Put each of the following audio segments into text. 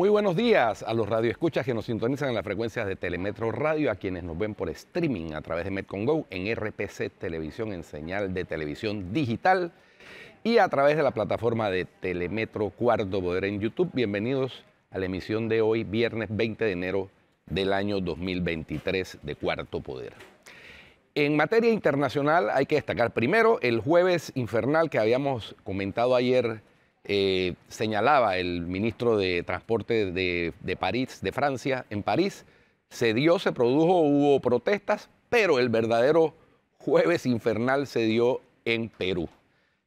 Muy buenos días a los radioescuchas que nos sintonizan en las frecuencias de Telemetro Radio, a quienes nos ven por streaming a través de Metcon en RPC Televisión, en señal de televisión digital y a través de la plataforma de Telemetro Cuarto Poder en YouTube. Bienvenidos a la emisión de hoy, viernes 20 de enero del año 2023 de Cuarto Poder. En materia internacional hay que destacar primero el jueves infernal que habíamos comentado ayer. Señalaba el ministro de Transporte de París, de Francia, en París, se produjo, hubo protestas, pero el verdadero jueves infernal se dio en Perú.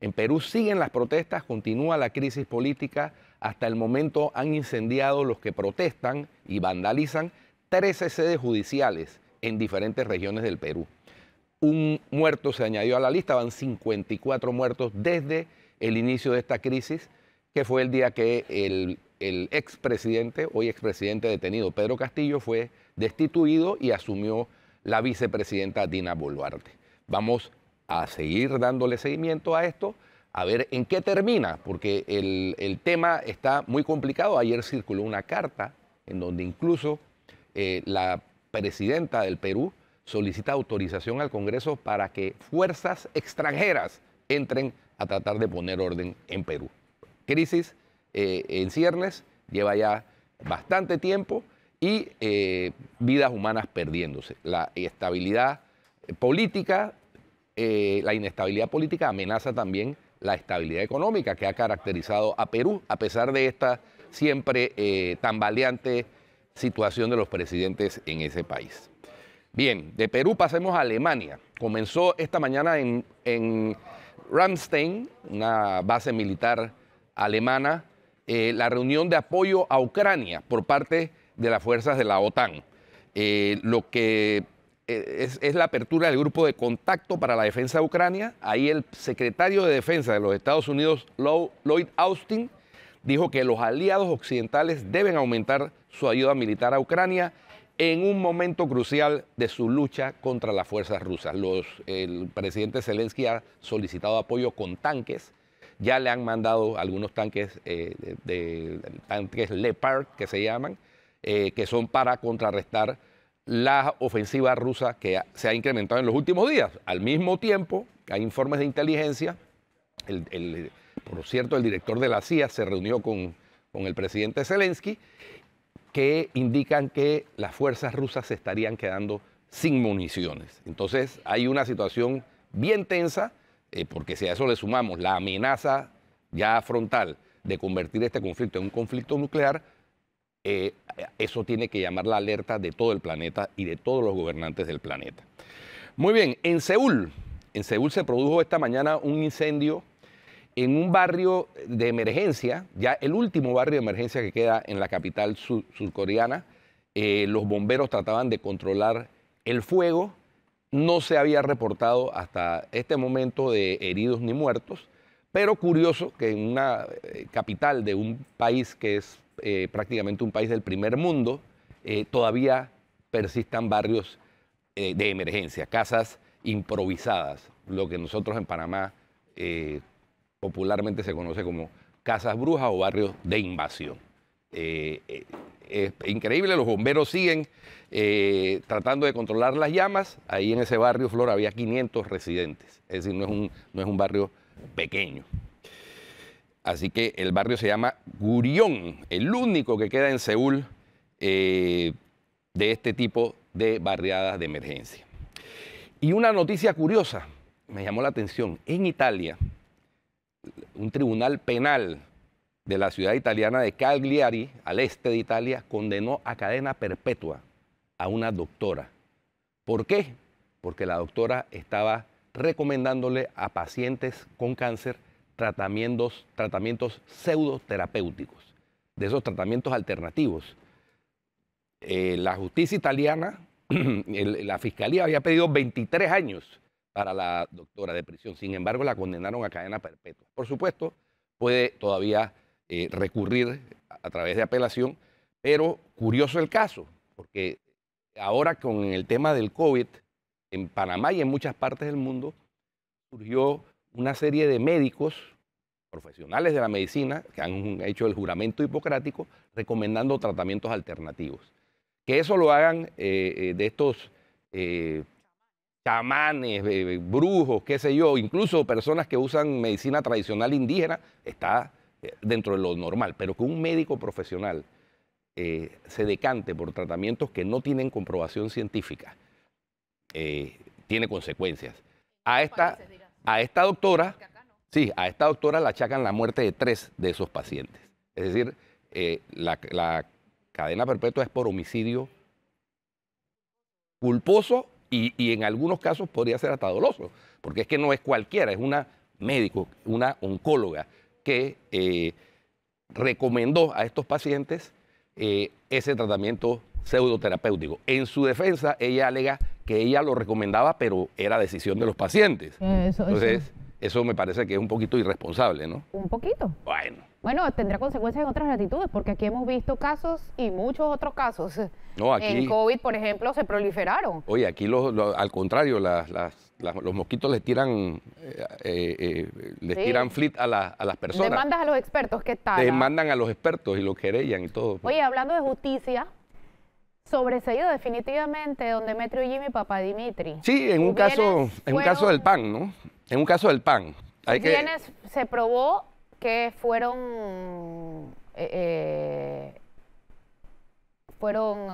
En Perú siguen las protestas, continúa la crisis política. Hasta el momento han incendiado los que protestan y vandalizan 13 sedes judiciales en diferentes regiones del Perú. Un muerto se añadió a la lista, van 54 muertos desde el inicio de esta crisis, que fue el día que el expresidente, hoy expresidente detenido, Pedro Castillo, fue destituido y asumió la vicepresidenta Dina Boluarte. Vamos a seguir dándole seguimiento a esto, a ver en qué termina, porque el tema está muy complicado. Ayer circuló una carta en donde incluso la presidenta del Perú solicita autorización al Congreso para que fuerzas extranjeras entren a tratar de poner orden en Perú. Crisis en ciernes, lleva ya bastante tiempo y vidas humanas perdiéndose. La estabilidad política, la inestabilidad política amenaza también la estabilidad económica que ha caracterizado a Perú, a pesar de esta siempre tambaleante situación de los presidentes en ese país. Bien, de Perú pasemos a Alemania. Comenzó esta mañana en Ramstein, una base militar alemana, la reunión de apoyo a Ucrania por parte de las fuerzas de la OTAN. Lo que es la apertura del grupo de contacto para la defensa de Ucrania. Ahí el secretario de Defensa de los Estados Unidos, Lloyd Austin, dijo que los aliados occidentales deben aumentar su ayuda militar a Ucrania en un momento crucial de su lucha contra las fuerzas rusas. El presidente Zelensky ha solicitado apoyo con tanques. Ya le han mandado algunos tanques, tanques Leopard, que se llaman, que son para contrarrestar la ofensiva rusa que se ha incrementado en los últimos días. Al mismo tiempo, hay informes de inteligencia. Por cierto, el director de la CIA se reunió con el presidente Zelensky, que indican que las fuerzas rusas se estarían quedando sin municiones. Entonces hay una situación bien tensa, porque si a eso le sumamos la amenaza ya frontal de convertir este conflicto en un conflicto nuclear, eso tiene que llamar la alerta de todo el planeta y de todos los gobernantes del planeta. Muy bien, en Seúl se produjo esta mañana un incendio en un barrio de emergencia, ya el último barrio de emergencia que queda en la capital surcoreana. Los bomberos trataban de controlar el fuego. No se había reportado hasta este momento de heridos ni muertos, pero curioso que en una capital de un país que es prácticamente un país del primer mundo, todavía persistan barrios de emergencia, casas improvisadas, lo que nosotros en Panamá popularmente se conoce como casas brujas o barrios de invasión. Es increíble, los bomberos siguen tratando de controlar las llamas. Ahí en ese barrio, Flor, había 500 residentes, es decir, no es un barrio pequeño. Así que el barrio se llama Gurión, el único que queda en Seúl de este tipo de barriadas de emergencia. Y una noticia curiosa, me llamó la atención, en Italia, un tribunal penal de la ciudad italiana de Cagliari, al este de Italia, condenó a cadena perpetua a una doctora. ¿Por qué? Porque la doctora estaba recomendándole a pacientes con cáncer tratamientos pseudoterapéuticos, de esos tratamientos alternativos. La justicia italiana, la fiscalía había pedido 23 años para la doctora de prisión. Sin embargo, la condenaron a cadena perpetua. Por supuesto, puede todavía recurrir a través de apelación, pero curioso el caso, porque ahora con el tema del COVID, en Panamá y en muchas partes del mundo, surgió una serie de médicos, profesionales de la medicina que han hecho el juramento hipocrático recomendando tratamientos alternativos. Que eso lo hagan de estos chamanes, brujos, qué sé yo, incluso personas que usan medicina tradicional indígena, está dentro de lo normal, pero que un médico profesional se decante por tratamientos que no tienen comprobación científica, tiene consecuencias. A esta doctora, sí, a esta doctora le achacan la muerte de 3 de esos pacientes. Es decir, la cadena perpetua es por homicidio culposo y en algunos casos podría ser hasta doloso, porque es que no es cualquiera, es una médico, una oncóloga que recomendó a estos pacientes ese tratamiento pseudoterapéutico. En su defensa, ella alega que ella lo recomendaba, pero era decisión de los pacientes. Entonces, eso me parece que es un poquito irresponsable, ¿no? Un poquito. Bueno, tendrá consecuencias en otras latitudes, porque aquí hemos visto casos y muchos otros casos. No, aquí, en COVID, por ejemplo, se proliferaron. Oye, aquí al contrario, los mosquitos les tiran, tiran flit a las personas. Demandas a los expertos, ¿qué tal? Demandan a los expertos y los querellan y todo. Oye, hablando de justicia, sobreseído definitivamente don Demetrio Jimmy Papá Dimitri. Sí, en un caso del PAN, ¿no? En un caso del PAN. Se probó que fueron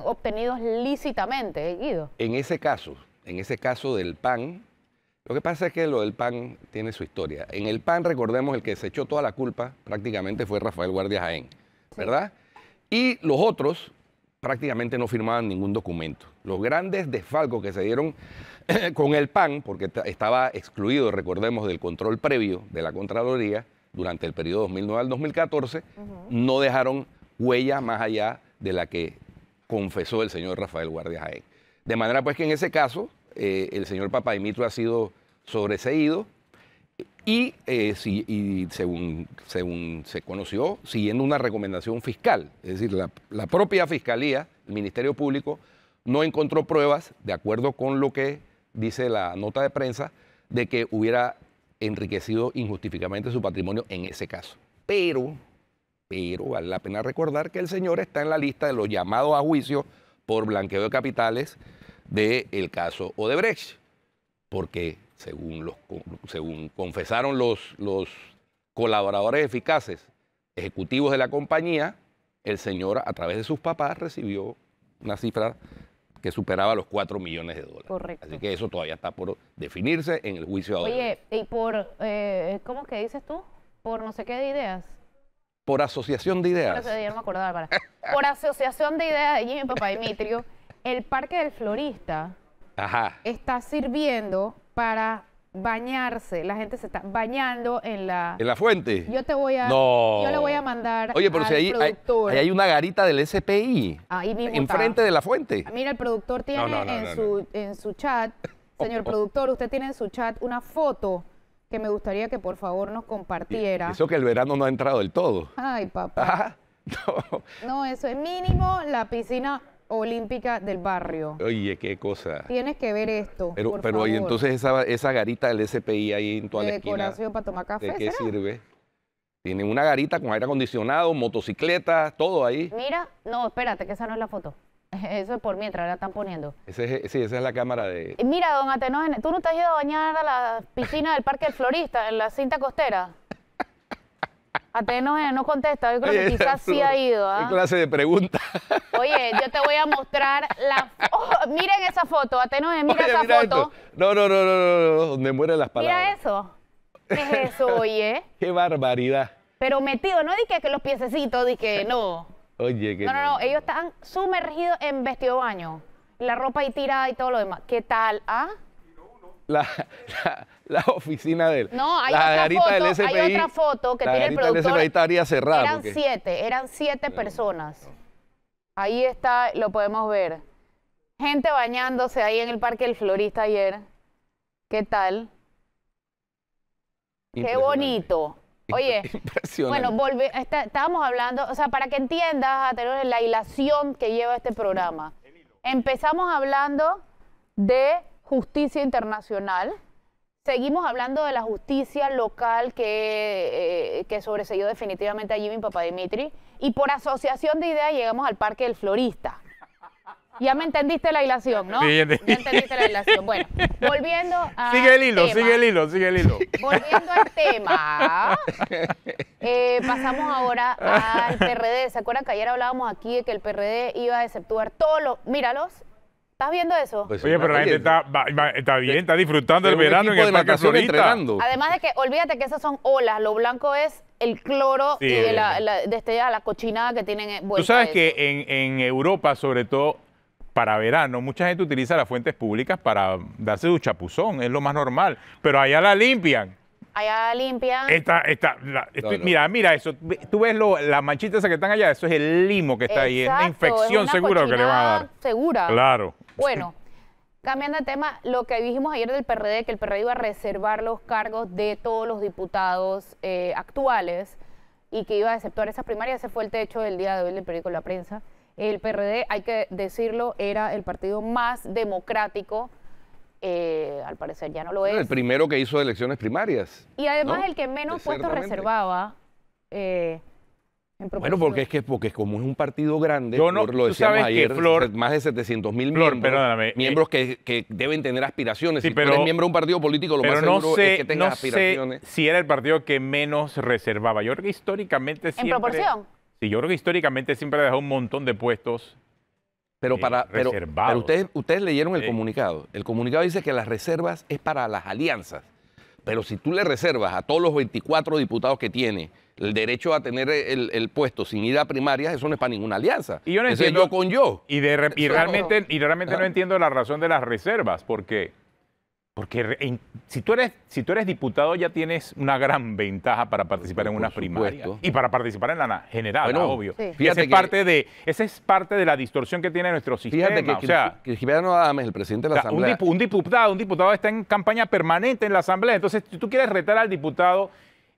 obtenidos lícitamente, Guido. En ese caso del PAN, lo que pasa es que lo del PAN tiene su historia. En el PAN, recordemos, el que se echó toda la culpa prácticamente fue Rafael Guardia Jaén, ¿verdad? Sí. Y los otros prácticamente no firmaban ningún documento. Los grandes desfalcos que se dieron con el PAN, porque estaba excluido, recordemos, del control previo de la Contraloría durante el periodo 2009 al 2014, no dejaron huella más allá de la que confesó el señor Rafael Guardia Jaén. De manera pues que en ese caso el señor Papá Dimitrio ha sido sobreseído y según se conoció, siguiendo una recomendación fiscal, es decir, la propia Fiscalía, el Ministerio Público, no encontró pruebas, de acuerdo con lo que dice la nota de prensa, de que hubiera enriquecido injustificadamente su patrimonio en ese caso. Pero vale la pena recordar que el señor está en la lista de los llamados a juicio por blanqueo de capitales del caso Odebrecht, porque según confesaron los colaboradores eficaces ejecutivos de la compañía, el señor a través de sus papás recibió una cifra que superaba los 4 millones de dólares. Correcto. Así que eso todavía está por definirse en el juicio de Odebrecht. Oye, y por, ¿cómo que dices tú? Por no sé qué de ideas. Por asociación de ideas. Yo no me acordaba, por asociación de ideas de Jimmy Papá Dimitrio, el Parque del Florista está sirviendo para bañarse. La gente se está bañando en la fuente. Yo le voy a mandar. Oye, pero si productor. ahí hay una garita del SPI. Ahí mismo enfrente de la fuente. Mira, el productor tiene en su chat, señor productor, usted tiene en su chat una foto que me gustaría que por favor nos compartiera. Eso que el verano no ha entrado del todo. Ay, papá. No, eso es mínimo la piscina olímpica del barrio. Oye, qué cosa. Tienes que ver esto, pero y entonces esa garita del SPI ahí en toda la esquina. Decoración para tomar café, ¿de qué sirve? Tienen una garita con aire acondicionado, motocicletas, todo ahí. Mira, no, espérate, que esa no es la foto. Eso es por mientras la están poniendo. Sí, esa es la cámara de... Mira, don Atenógenes, ¿tú no te has ido a bañar a la piscina del Parque del Florista, en la cinta costera? Atenógenes no contesta, yo creo que quizás sí ha ido. ¿Qué clase de pregunta? Oye, yo te voy a mostrar miren esa foto, Atenógenes, mira esa mira foto. Esto. No, donde mueren las palabras. Mira eso. ¿Qué es eso, oye? Qué barbaridad. Pero metido, no dije que los piececitos, dije no. Oye, que no, ellos están sumergidos en vestido de baño. La ropa ahí tirada y todo lo demás. ¿Qué tal? La oficina del... No, hay otra foto que tiene el productor. La garita estaría cerrada. Eran siete personas. Ahí está, lo podemos ver. Gente bañándose ahí en el Parque del Florista ayer. ¿Qué tal? Qué bonito. Oye, bueno, estábamos hablando, o sea, para que entiendas, la hilación que lleva este programa. Empezamos hablando de justicia internacional, seguimos hablando de la justicia local que sobreseyó definitivamente a Jimmy Papadimitri, y por asociación de ideas llegamos al Parque del Florista. Ya me entendiste la hilación, ¿no? Sí, ya entendiste la hilación. Bueno, volviendo a... Sigue el hilo, sigue el hilo, sigue el hilo. Volviendo al tema, pasamos ahora al PRD. ¿Se acuerdan que ayer hablábamos aquí de que el PRD iba a exceptuar todos los... Míralos. ¿Estás viendo eso? Pues oye, pero la gente está bien, está disfrando del verano en el Parque Florista. Además de que, olvídate que esas son olas, lo blanco es el cloro y de la cochinada que tienen. Tú sabes que en Europa, sobre todo para verano, mucha gente utiliza las fuentes públicas para darse su chapuzón, es lo más normal, pero allá la limpian. Allá limpian. Mira eso. Tú ves las manchitas esas que están allá, eso es el limo que está ahí. Es una infección segura que le van a dar. Segura. Claro. Bueno, cambiando de tema, lo que dijimos ayer del PRD, que el PRD iba a reservar los cargos de todos los diputados actuales y que iba a exceptuar esas primarias, ese fue el techo del día de hoy del periódico La Prensa. El PRD, hay que decirlo, era el partido más democrático. Al parecer ya no lo es. El primero que hizo elecciones primarias. Y además, ¿no?, el que menos puestos reservaba. Bueno, porque es como es un partido grande, lo decíamos ayer, Flor, más de 700,000 miembros que deben tener aspiraciones. Si tú eres miembro de un partido político, lo más seguro es que tengas aspiraciones. Si era el partido que menos reservaba. Yo creo que históricamente siempre... ¿En proporción? Sí, yo creo que históricamente siempre ha dejado un montón de puestos pero ustedes leyeron el comunicado. El comunicado dice que las reservas es para las alianzas. Pero si tú le reservas a todos los 24 diputados que tiene el derecho a tener el puesto sin ir a primarias, eso no es para ninguna alianza. Y yo no entiendo, yo con yo. Y realmente no entiendo la razón de las reservas, porque si tú eres diputado ya tienes una gran ventaja para participar en una primaria y para participar en la general, obvio. Sí. Esa es parte de la distorsión que tiene nuestro sistema. Fíjate que Cristiano Adames, el presidente de la Asamblea... Un diputado está en campaña permanente en la Asamblea. Entonces, si tú quieres retar al diputado,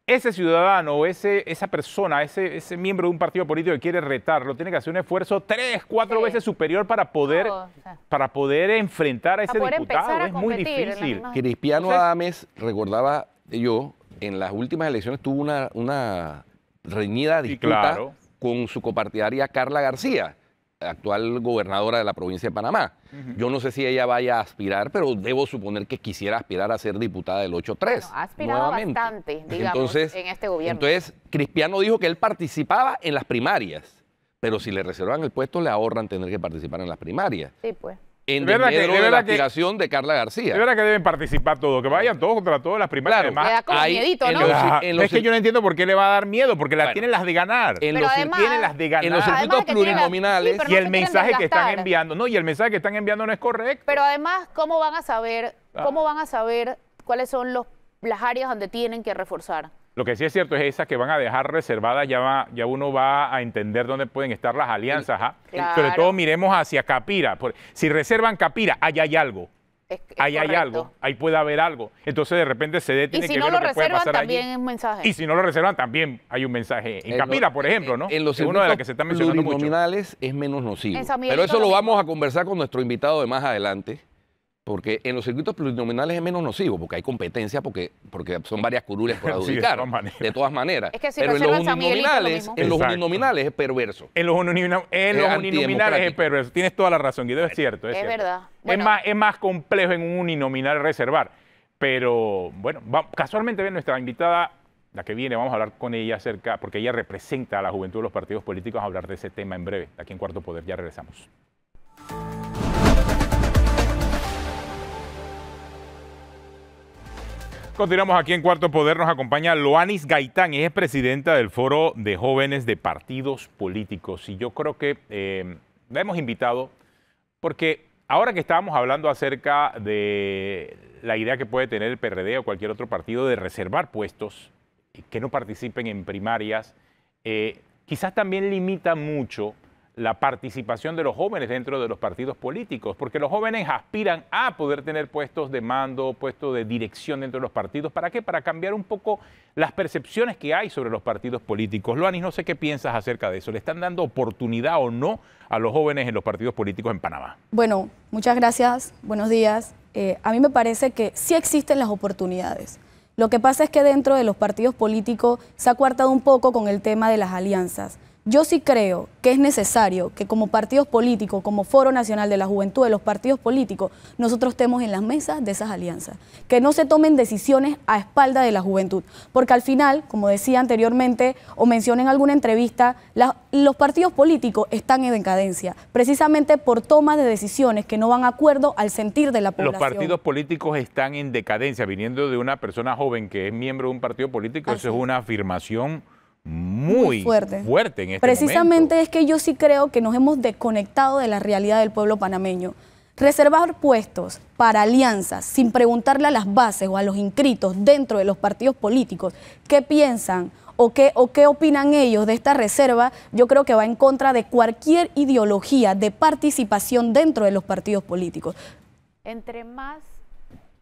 ese ciudadano o esa persona, ese miembro de un partido político que quiere retarlo, tiene que hacer un esfuerzo 3, 4 veces superior para poder enfrentar a ese diputado. Es muy difícil. Cristiano Adames, recordaba yo, en las últimas elecciones tuvo una reñida disputa con su copartidaria Carla García, actual gobernadora de la provincia de Panamá. Yo no sé si ella vaya a aspirar, pero debo suponer que quisiera aspirar a ser diputada del 8-3. Bueno, ha aspirado bastante, digamos, en este gobierno. Entonces, Cristiano dijo que él participaba en las primarias, pero si le reservan el puesto, le ahorran tener que participar en las primarias. Sí, pues. En desmedro de la aspiración de Carla García. De verdad que deben participar todos, que vayan todos contra todas las primarias. Claro, le da como miedito, ¿no? Es que yo no entiendo por qué le va a dar miedo, porque tienen las de ganar. En los circuitos plurinominales. Y el mensaje que están enviando, y el mensaje que están enviando no es correcto. Pero además, ¿cómo van a saber cuáles son las áreas donde tienen que reforzar? Lo que sí es cierto es esas que van a dejar reservadas, ya uno va a entender dónde pueden estar las alianzas. Claro. Sobre todo miremos hacia Capira. Si reservan Capira, ahí hay algo. Ahí hay algo, ahí puede haber algo. Entonces de repente se detiene que ver lo que puede pasar allí. Y si no lo reservan, también es un mensaje. Y si no lo reservan, también hay un mensaje. En Capira, por ejemplo, ¿no? En los circuitos plurinominales es menos nocivo. Pero eso lo vamos a conversar con nuestro invitado de más adelante. Porque en los circuitos plurinominales es menos nocivo, porque hay competencia, porque son varias curules por adjudicar, de todas maneras. Es que si pero en los uninominales es perverso. En los uninominales es perverso. Tienes toda la razón, Guido, es cierto. Es verdad. Bueno, es más complejo en un uninominal reservar. Pero, bueno, casualmente nuestra invitada, la que viene, vamos a hablar con ella acerca, porque ella representa a la juventud de los partidos políticos, vamos a hablar de ese tema en breve, aquí en Cuarto Poder. Ya regresamos. Continuamos aquí en Cuarto Poder, nos acompaña Loanis Gaitán, ella es presidenta del Foro de Jóvenes de Partidos Políticos. Y yo creo que la hemos invitado porque ahora que estábamos hablando acerca de la idea que puede tener el PRD o cualquier otro partido de reservar puestos que no participen en primarias, quizás también limita mucho la participación de los jóvenes dentro de los partidos políticos, porque los jóvenes aspiran a poder tener puestos de mando, puestos de dirección dentro de los partidos. ¿Para qué? Para cambiar un poco las percepciones que hay sobre los partidos políticos. Loanis, no sé qué piensas acerca de eso. ¿Le están dando oportunidad o no a los jóvenes en los partidos políticos en Panamá? Bueno, muchas gracias. Buenos días. a mí me parece que sí existen las oportunidades. Lo que pasa es que dentro de los partidos políticos se ha coartado un poco con el tema de las alianzas. Yo sí creo que es necesario que como partidos políticos, como Foro Nacional de la Juventud de los partidos políticos, nosotros estemos en las mesas de esas alianzas. Que no se tomen decisiones a espalda de la juventud. Porque al final, como decía anteriormente o mencioné en alguna entrevista, los partidos políticos están en decadencia, precisamente por tomas de decisiones que no van de acuerdo al sentir de la población. Los partidos políticos están en decadencia, viniendo de una persona joven que es miembro de un partido político, eso es una afirmación muy fuerte en este Precisamente momento. Es que yo sí creo que nos hemos desconectado de la realidad del pueblo panameño. Reservar puestos para alianzas sin preguntarle a las bases o a los inscritos dentro de los partidos políticos qué piensan o qué opinan ellos de esta reserva, yo creo que va en contra de cualquier ideología de participación dentro de los partidos políticos. Entre más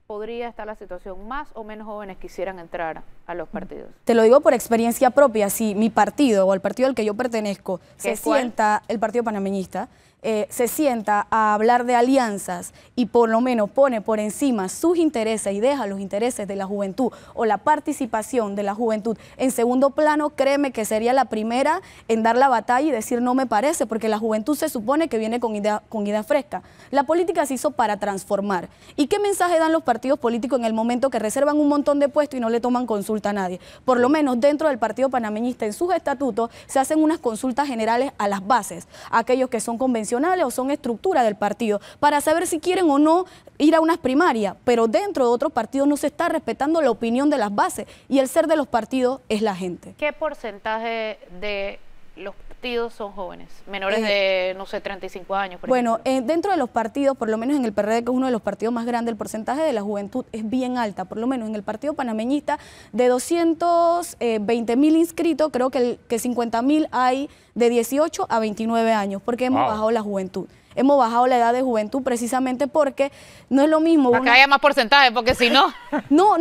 podría estar la situación, más o menos jóvenes quisieran entrar a los partidos. Te lo digo por experiencia propia, si mi partido o el partido al que yo pertenezco se sienta, el Partido Panameñista, se sienta a hablar de alianzas y por lo menos pone por encima sus intereses y deja los intereses de la juventud o la participación de la juventud en segundo plano, créeme que sería la primera en dar la batalla y decir no me parece, porque la juventud se supone que viene con idea fresca. La política se hizo para transformar. ¿Y qué mensaje dan los partidos políticos en el momento que reservan un montón de puestos y no le toman consulta a nadie? Por lo menos dentro del Partido Panameñista, en sus estatutos, se hacen unas consultas generales a las bases, a aquellos que son convencionales o son estructura del partido, para saber si quieren o no ir a unas primarias, pero dentro de otros partidos no se está respetando la opinión de las bases y el ser de los partidos es la gente. ¿Qué porcentaje de los partidos son jóvenes? Menores de, no sé, 35 años, por ejemplo. Dentro de los partidos, por lo menos en el PRD, que es uno de los partidos más grandes, el porcentaje de la juventud es bien alta, por lo menos en el Partido Panameñista, de 220.000 inscritos, creo que 50.000 hay de 18 a 29 años, porque hemos bajado la juventud. Hemos bajado la edad de juventud precisamente porque no es lo mismo. Para que haya más porcentaje, porque si no. No,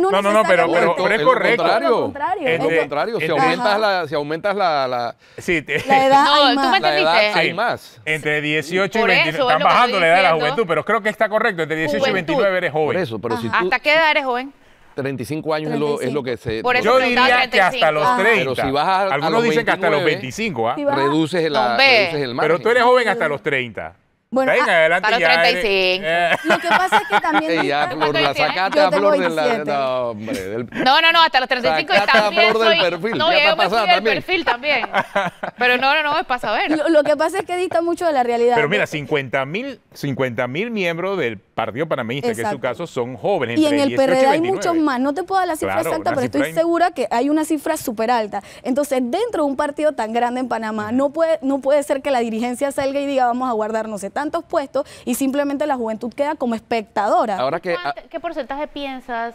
pero es correcto. Es lo contrario. Si aumentas la edad, no, tú me entendiste. Hay más. Entre 18 y 29. Están bajando la edad de la juventud, pero creo que está correcto. Entre 18 y 29 eres joven. Por eso, pero si tú, ¿hasta qué edad eres joven? 35 años es lo que se... Por eso yo diría que hasta los 30. Pero si vas a algunos los dicen 29, que hasta los 25. Reduces el margen. Pero tú eres joven hasta los 30. Bueno, adelante para los 35. Lo que pasa es que también... ya, Flor, la sacaste a Flor de la... No, hasta los 35 también soy... Perfil. No, yo me fui del perfil también. Pero no, es para saber. Lo que pasa es que dista mucho de la realidad. Pero mira, 50.000 miembros del Partido Panameñista, que es su caso, son jóvenes. Y en el PRD hay muchos más. No te puedo dar la cifra exacta, pero estoy segura que hay una cifra súper alta. Entonces, dentro de un partido tan grande en Panamá, no puede ser que la dirigencia salga y diga vamos a guardar, no sé, tantos puestos y simplemente la juventud queda como espectadora. Ahora que, ¿qué porcentaje piensas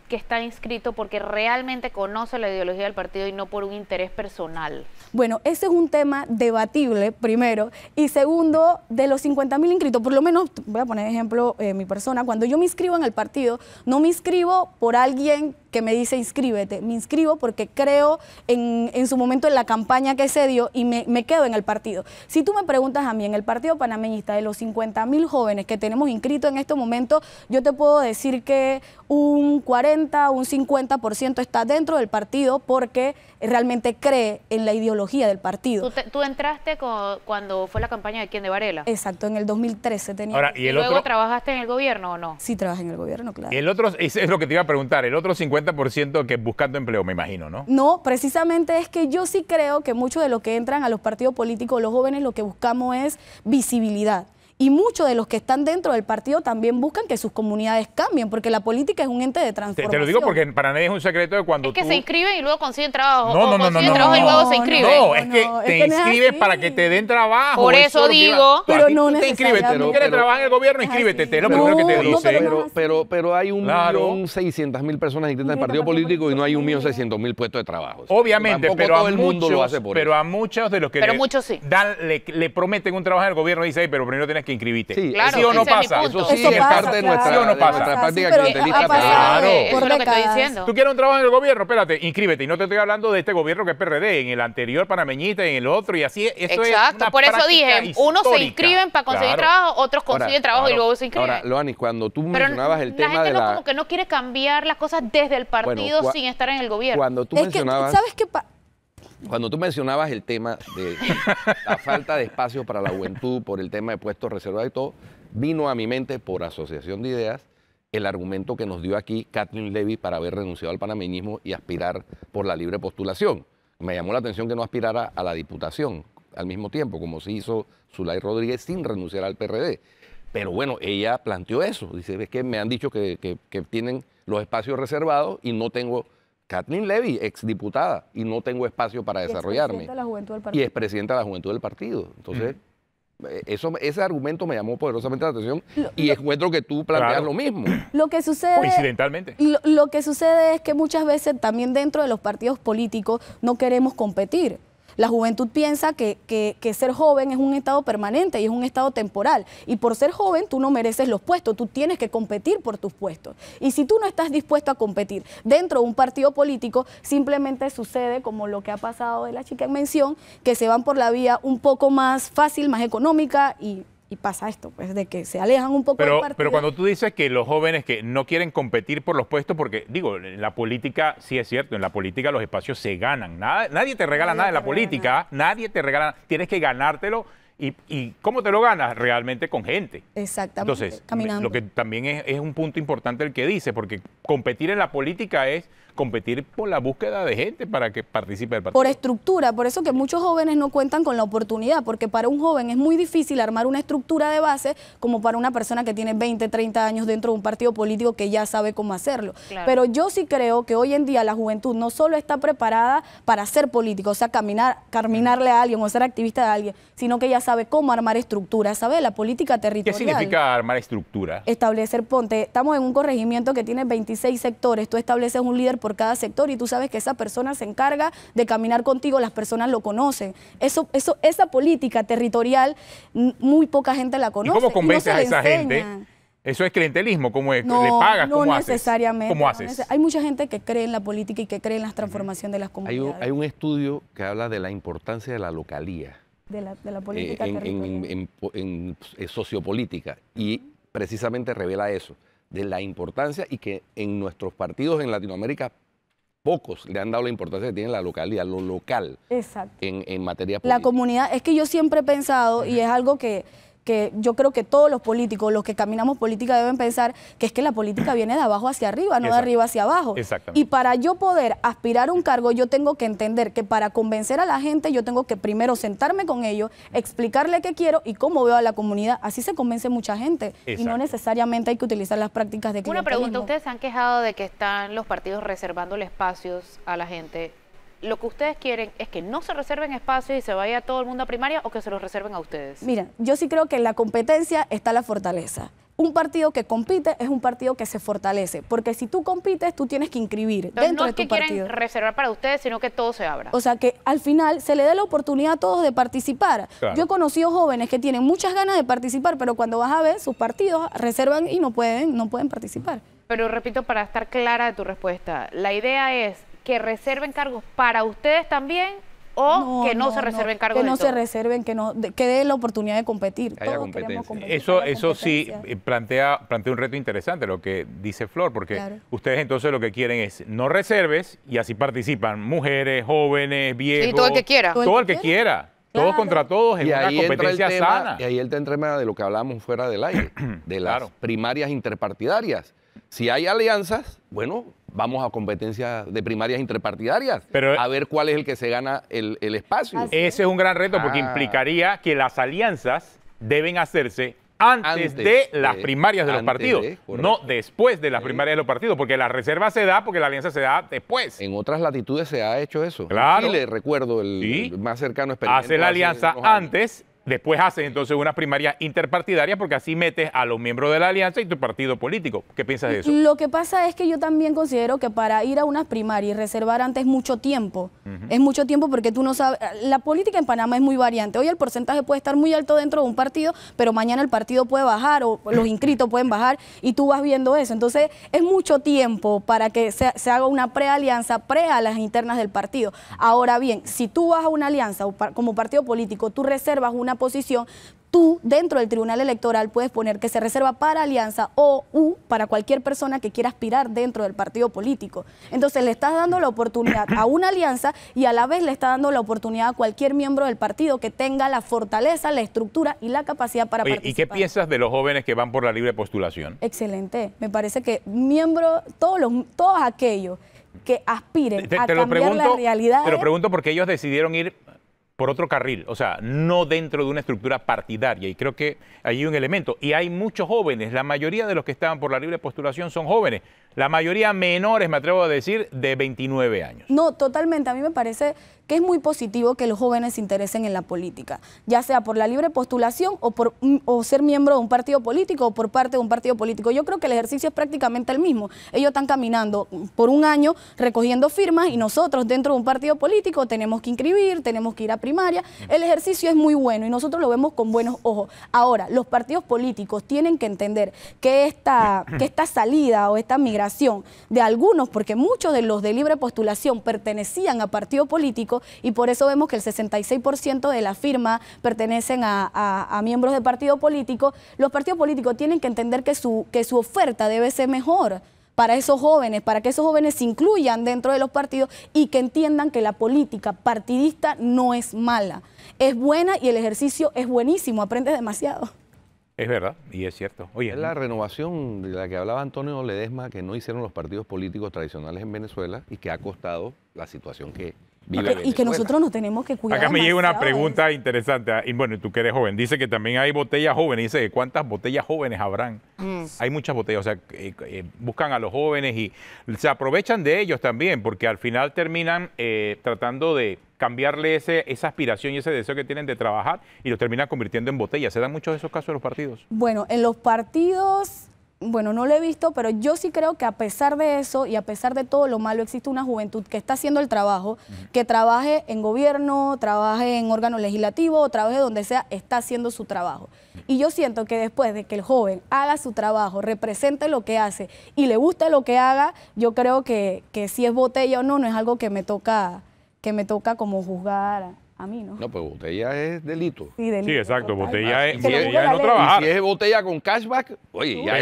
que está inscrito porque realmente conoce la ideología del partido y no por un interés personal? Bueno, ese es un tema debatible, primero, y segundo, de los 50.000 inscritos, por lo menos, voy a poner ejemplo mi persona, cuando yo me inscribo en el partido, no me inscribo por alguien que me dice inscríbete, me inscribo porque creo en su momento en la campaña que se dio y me quedo en el partido. Si tú me preguntas a mí, en el Partido Panameñista, de los 50.000 jóvenes que tenemos inscritos en este momento, yo te puedo decir que un 40, un 50% está dentro del partido porque realmente cree en la ideología del partido. ¿Tú entraste cuando fue la campaña de quién, de Varela? Exacto, en el 2013 tenía. Ahora, ¿Y luego trabajaste en el gobierno o no? Sí, trabajé en el gobierno, claro. Y el otro, es lo que te iba a preguntar, el otro 50% que es buscando empleo, me imagino, ¿no? No, precisamente es que yo sí creo que muchos de los que entran a los partidos políticos, los jóvenes, lo que buscamos es visibilidad. Y muchos de los que están dentro del partido también buscan que sus comunidades cambien, porque la política es un ente de transformación. Te lo digo porque para nadie es un secreto de cuando se inscriben y luego consiguen trabajo. No, consiguen trabajo y luego se inscriben. No, es que te inscribes para que te den trabajo. Por eso digo. Pero no te inscribes. Tú quieres trabajar en el gobierno, inscríbete. Es lo primero que te dicen. Pero hay 1.600.000 personas inscritas en el partido político y no hay 1.600.000 puestos de trabajo. Obviamente, pero todo el mundo lo hace por eso. Pero a muchos de los que muchos sí. le prometen un trabajo en el gobierno, dicen, pero primero tienes que que inscribiste. Sí, claro, ¿sí o no pasa? Eso sí es parte de nuestra práctica clientelista. Claro, eso es lo que estoy diciendo. Tú quieres un trabajo en el gobierno, espérate, inscríbete. Y no te estoy hablando de este gobierno que es PRD, en el anterior panameñista, en el otro, y así. Eso exacto, es por eso dije, unos se inscriben para conseguir trabajo, otros consiguen trabajo y luego se inscriben. Ahora, Loanis, cuando tú mencionabas el tema de la gente como que no quiere cambiar las cosas desde el partido sin estar en el gobierno. Cuando tú mencionabas... ¿Sabes qué pasa? Cuando tú mencionabas el tema de la falta de espacio para la juventud por el tema de puestos reservados y todo, vino a mi mente por asociación de ideas el argumento que nos dio aquí Kathleen Levy para haber renunciado al panameñismo y aspirar por la libre postulación. Me llamó la atención que no aspirara a la diputación al mismo tiempo, como se hizo Zulay Rodríguez sin renunciar al PRD. Pero bueno, ella planteó eso. Dice, es que me han dicho que tienen los espacios reservados y no tengo... Kathleen Levy, exdiputada, y no tengo espacio para desarrollarme. Y es presidenta de la Juventud del Partido. Entonces, ese argumento me llamó poderosamente la atención y encuentro que tú planteas lo mismo. Lo que sucede... Coincidentalmente. Lo que sucede es que muchas veces también dentro de los partidos políticos no queremos competir. La juventud piensa que ser joven es un estado permanente y es un estado temporal. Y por ser joven tú no mereces los puestos, tú tienes que competir por tus puestos. Y si tú no estás dispuesto a competir dentro de un partido político, simplemente sucede como lo que ha pasado de la chica en mención, que se van por la vía un poco más fácil, más económica y pasa esto, pues, de que se alejan un poco del partido. Pero cuando tú dices que los jóvenes que no quieren competir por los puestos, porque, digo, en la política, sí es cierto, en la política los espacios se ganan. Nadie te regala nada en la política, nadie te regala, tienes que ganártelo. ¿Y cómo te lo ganas? Realmente con gente. Exactamente, entonces, caminando. Lo que también es un punto importante el que dice, porque competir en la política es competir por la búsqueda de gente para que participe del partido. Por estructura, por eso que muchos jóvenes no cuentan con la oportunidad, porque para un joven es muy difícil armar una estructura de base como para una persona que tiene 20, 30 años dentro de un partido político que ya sabe cómo hacerlo. Claro. Pero yo sí creo que hoy en día la juventud no solo está preparada para ser político, o sea, caminarle a alguien o ser activista de alguien, sino que ya sabe cómo armar estructuras, ¿sabe? La política territorial. ¿Qué significa armar estructura? Establecer, ponte, estamos en un corregimiento que tiene 26 sectores, tú estableces un líder por cada sector y tú sabes que esa persona se encarga de caminar contigo, las personas lo conocen. Esa política territorial, muy poca gente la conoce. ¿Y cómo convences a esa gente? ¿Eso es clientelismo? ¿Cómo es? No, ¿Le pagas? no ¿Cómo necesariamente. ¿Cómo haces? Hay mucha gente que cree en la política y que cree en la transformación de las comunidades. Hay un estudio que habla de la importancia de la localía. De la política territorial. En sociopolítica, y precisamente revela eso, de la importancia, y que en nuestros partidos en Latinoamérica pocos le han dado la importancia que tiene la localidad, lo local. Exacto. En materia política. La comunidad, es que yo siempre he pensado, y es algo que yo creo que todos los políticos, los que caminamos política deben pensar, que es que la política viene de abajo hacia arriba, no de arriba hacia abajo. Exactamente. Y para yo poder aspirar a un cargo, yo tengo que entender que para convencer a la gente, yo tengo que primero sentarme con ellos, explicarle qué quiero y cómo veo a la comunidad. Así se convence mucha gente. Exacto. Y no necesariamente hay que utilizar las prácticas de clientelismo. Una pregunta, ustedes se han quejado de que están los partidos reservándole espacios a la gente. ¿Lo que ustedes quieren es que no se reserven espacios y se vaya todo el mundo a primaria o que se los reserven a ustedes? Mira, yo sí creo que en la competencia está la fortaleza. Un partido que compite es un partido que se fortalece, porque si tú compites, tú tienes que inscribir. Entonces, dentro de tu partido. No es que quieren reservar para ustedes, sino que todo se abra. O sea, que al final se le dé la oportunidad a todos de participar. Claro. Yo he conocido jóvenes que tienen muchas ganas de participar, pero cuando vas a ver, sus partidos reservan y no pueden participar. Pero repito, para estar clara de tu respuesta, la idea es que reserven cargos para ustedes también o que no se reserven cargos. Que no se reserven, que den la oportunidad de competir. Todos queremos competir. Eso sí plantea un reto interesante lo que dice Flor, porque ustedes entonces lo que quieren es no reserves y así participan mujeres, jóvenes, viejos. Sí, todo el que quiera. Todo el que quiera. Todos contra todos en una competencia sana. Y ahí entra el tema de lo que hablamos fuera del aire, de las primarias interpartidarias. Si hay alianzas, bueno, vamos a competencia de primarias interpartidarias, a ver cuál es el que se gana el espacio. Ese es un gran reto porque implicaría que las alianzas deben hacerse antes de las primarias de los partidos, no después de las primarias de los partidos, porque la reserva se da porque la alianza se da después. En otras latitudes se ha hecho eso. Claro. En Chile, recuerdo, el más cercano experimento. Hace la alianza antes después haces entonces unas primarias interpartidarias porque así metes a los miembros de la alianza y tu partido político. ¿Qué piensas de eso? Lo que pasa es que yo también considero que para ir a unas primarias y reservar antes mucho tiempo. Es mucho tiempo porque tú no sabes. La política en Panamá es muy variante. Hoy el porcentaje puede estar muy alto dentro de un partido, pero mañana el partido puede bajar o los inscritos pueden bajar y tú vas viendo eso. Entonces es mucho tiempo para que se haga una prealianza, a las internas del partido. Ahora bien, si tú vas a una alianza o como partido político, tú reservas una posición, tú dentro del Tribunal Electoral puedes poner que se reserva para alianza o para cualquier persona que quiera aspirar dentro del partido político. Entonces le estás dando la oportunidad a una alianza y a la vez le estás dando la oportunidad a cualquier miembro del partido que tenga la fortaleza, la estructura y la capacidad para participar. ¿Y qué piensas de los jóvenes que van por la libre postulación? Excelente. Me parece que todos aquellos que aspiren a cambiar la realidad. Te lo pregunto porque ellos decidieron ir por otro carril, o sea, no dentro de una estructura partidaria, y creo que hay un elemento, y hay muchos jóvenes, la mayoría de los que estaban por la libre postulación son jóvenes, la mayoría menores, me atrevo a decir, de 29 años. No, totalmente, a mí me parece que es muy positivo que los jóvenes se interesen en la política, ya sea por la libre postulación o ser miembro de un partido político o por parte de un partido político. Yo creo que el ejercicio es prácticamente el mismo. Ellos están caminando por un año recogiendo firmas y nosotros dentro de un partido político tenemos que inscribir, tenemos que ir a primaria. El ejercicio es muy bueno y nosotros lo vemos con buenos ojos. Ahora, los partidos políticos tienen que entender que esta salida o esta migración de algunos, porque muchos de los de libre postulación pertenecían a partido político, y por eso vemos que el 66% de la firma pertenecen a miembros de partido político. Los partidos políticos tienen que entender que su oferta debe ser mejor para esos jóvenes, para que esos jóvenes se incluyan dentro de los partidos y que entiendan que la política partidista no es mala, es buena y el ejercicio es buenísimo, aprendes demasiado. Es verdad, y es cierto. Oye, es la renovación de la que hablaba Antonio Ledesma, que no hicieron los partidos políticos tradicionales en Venezuela y que ha costado la situación que vive Venezuela. Y que nosotros nos tenemos que cuidar. Acá me llega una pregunta interesante, y bueno, tú que eres joven, dice que también hay botellas jóvenes, dice, ¿cuántas botellas jóvenes habrán? Hay muchas botellas, o sea, buscan a los jóvenes y se aprovechan de ellos también, porque al final terminan tratando de cambiarle esa aspiración y ese deseo que tienen de trabajar y los terminan convirtiendo en botellas. ¿Se dan muchos de esos casos en los partidos? Bueno, en los partidos, bueno, no lo he visto, pero yo sí creo que a pesar de eso y a pesar de todo lo malo, existe una juventud que está haciendo el trabajo, que trabaje en gobierno, trabaje en órgano legislativo, trabaje donde sea, está haciendo su trabajo. Y yo siento que después de que el joven haga su trabajo, represente lo que hace y le guste lo que haga, yo creo que si es botella o no, no es algo que me toca como juzgar a mí, ¿no? No, pues botella es delito. Sí, delito, sí, exacto, total. botella es no trabajar. Y si es botella con cashback, oye, ya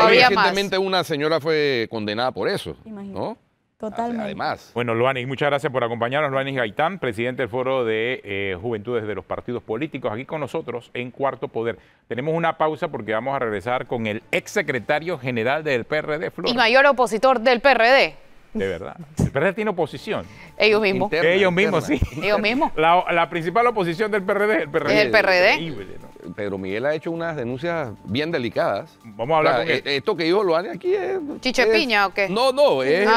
recientemente una señora fue condenada por eso, ¿no? Totalmente. Además. Bueno, Loanis, muchas gracias por acompañarnos. Loanis Gaitán, presidente del Foro de Juventudes de los Partidos Políticos, aquí con nosotros en Cuarto Poder. Tenemos una pausa porque vamos a regresar con el exsecretario general del PRD, Flor. Y mayor opositor del PRD. De verdad. El PRD tiene oposición. Ellos mismos. Ellos mismos, sí. Ellos mismos. La principal oposición del PRD es el PRD. Es el PRD. Increíble, ¿no? Pedro Miguel ha hecho unas denuncias bien delicadas. Vamos a hablar con él. Esto que dijo Loanis aquí es... ¿Chiche Piña o qué? No. Él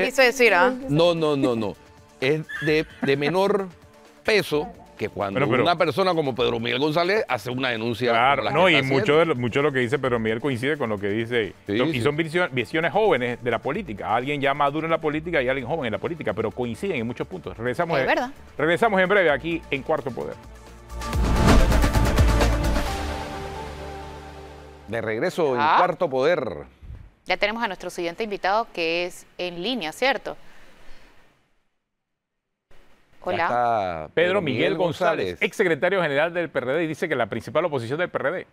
quiso decir, No. Es de menor peso que cuando una persona como Pedro Miguel González hace una denuncia. Claro, no, y mucho de lo que dice Pedro Miguel coincide con lo que dice. Y son visiones jóvenes de la política. Alguien ya maduro en la política y alguien joven en la política, pero coinciden en muchos puntos. Regresamos en breve aquí en Cuarto Poder. De regreso en Cuarto Poder. Ya tenemos a nuestro siguiente invitado que es en línea, ¿cierto? Hola. Está Pedro Miguel González, exsecretario general del PRD, y dice que la principal oposición del PRD.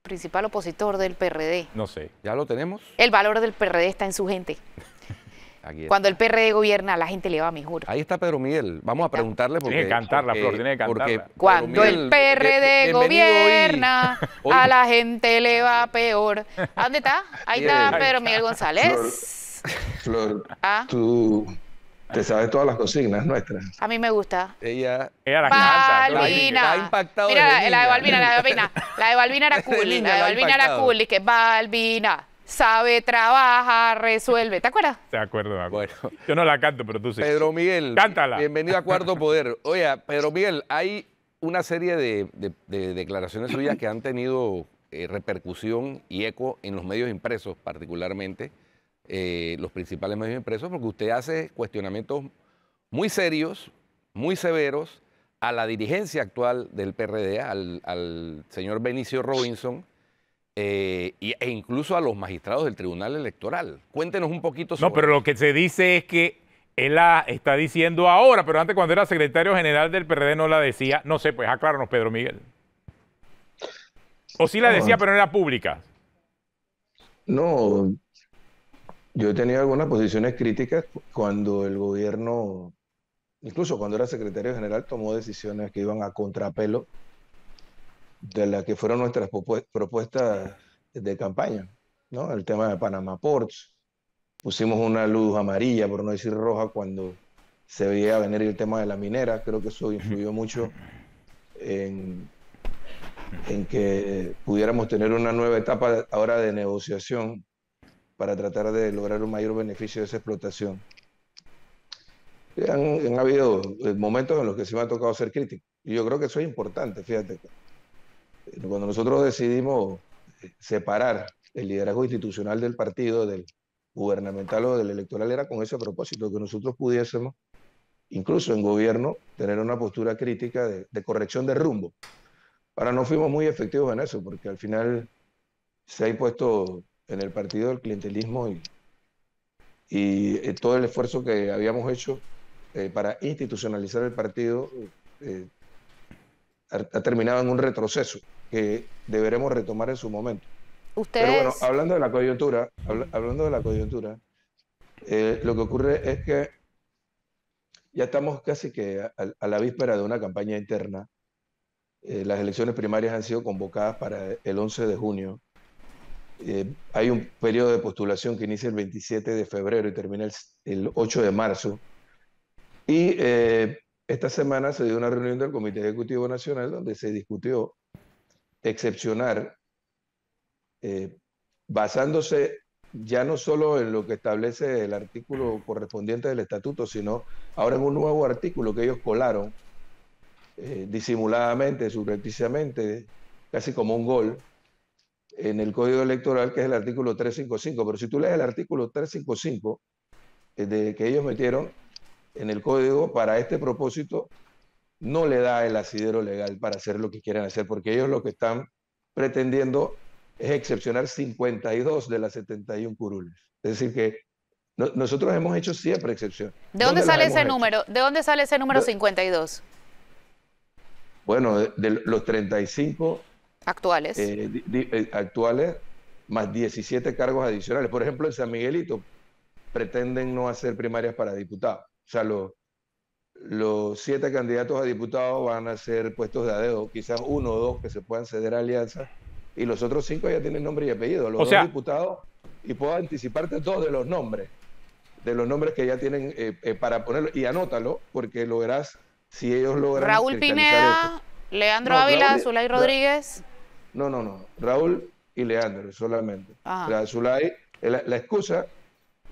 Principal opositor del PRD. No sé. ¿Ya lo tenemos? El valor del PRD está en su gente. Cuando el PRD gobierna, a la gente le va mejor. Ahí está Pedro Miguel. Vamos a preguntarle porque... Tiene que cantarla, Flor, tiene que cantarla. Cuando el PRD gobierna, a la gente le va peor. ¿A dónde está? Ahí está Pedro Miguel González. Flor, tú... ¿Te sabes todas las consignas nuestras? A mí me gusta. Ella la canta. La ha impactado. Mira, la de Balbina. La de Balbina era cool. La de Balbina era cool. Y que Balbina sabe, trabaja, resuelve. ¿Te acuerdas? De acuerdo. Bueno. Yo no la canto, pero tú sí. Pedro Miguel. Cántala. Bienvenido a Cuarto Poder. Oye, Pedro Miguel, hay una serie de declaraciones suyas que han tenido repercusión y eco en los medios impresos, particularmente los principales medios impresos, porque usted hace cuestionamientos muy serios, muy severos a la dirigencia actual del PRD, al señor Benicio Robinson, e incluso a los magistrados del Tribunal Electoral. Cuéntenos un poquito sobre... No, pero lo que se dice es que él la está diciendo ahora, pero antes cuando era secretario general del PRD no la decía. No sé, pues acláranos, Pedro Miguel. ¿O sí la decía, pero no era pública? No, yo he tenido algunas posiciones críticas cuando el gobierno, incluso cuando era secretario general, tomó decisiones que iban a contrapelo de las que fueron nuestras propuestas de campaña, ¿no? El tema de Panama Ports. Pusimos una luz amarilla, por no decir roja, cuando se veía venir el tema de la minera. Creo que eso influyó mucho en que pudiéramos tener una nueva etapa ahora de negociación para tratar de lograr un mayor beneficio de esa explotación. Han habido momentos en los que se me ha tocado ser crítico. Y yo creo que eso es importante, fíjate. Cuando nosotros decidimos separar el liderazgo institucional del partido, del gubernamental o del electoral, era con ese propósito, que nosotros pudiésemos, incluso en gobierno, tener una postura crítica de corrección de rumbo. Ahora no fuimos muy efectivos en eso, porque al final se ha impuesto en el partido el clientelismo y todo el esfuerzo que habíamos hecho para institucionalizar el partido ha terminado en un retroceso que deberemos retomar en su momento. ¿Ustedes? Pero bueno, hablando de la coyuntura, lo que ocurre es que ya estamos casi que a la víspera de una campaña interna. Las elecciones primarias han sido convocadas para el 11 de junio. Hay un periodo de postulación que inicia el 27 de febrero y termina el 8 de marzo. Y esta semana se dio una reunión del Comité Ejecutivo Nacional donde se discutió excepcionar, basándose ya no solo en lo que establece el artículo correspondiente del estatuto, sino ahora en un nuevo artículo que ellos colaron disimuladamente, subrepticiamente, casi como un gol, en el Código Electoral, que es el artículo 355. Pero si tú lees el artículo 355 que ellos metieron en el Código para este propósito, no le da el asidero legal para hacer lo que quieren hacer, porque ellos lo que están pretendiendo es excepcionar 52 de las 71 curules. Es decir que nosotros hemos hecho siempre excepción. ¿De dónde sale ese número? ¿De dónde sale ese número 52? Bueno, de los 35 actuales. Actuales, más 17 cargos adicionales. Por ejemplo, en San Miguelito pretenden no hacer primarias para diputados. O sea, los 7 candidatos a diputados van a ser puestos de a dedo, quizás 1 o 2 que se puedan ceder a alianza, y los otros 5 ya tienen nombre y apellido. Los 2 diputados, y puedo anticiparte 2 de los nombres que ya tienen para ponerlo, y anótalo, porque lo verás si ellos logran... Raúl Pineda, Leandro Ávila, Zulay Rodríguez. No, Raúl y Leandro solamente. Zulay, la excusa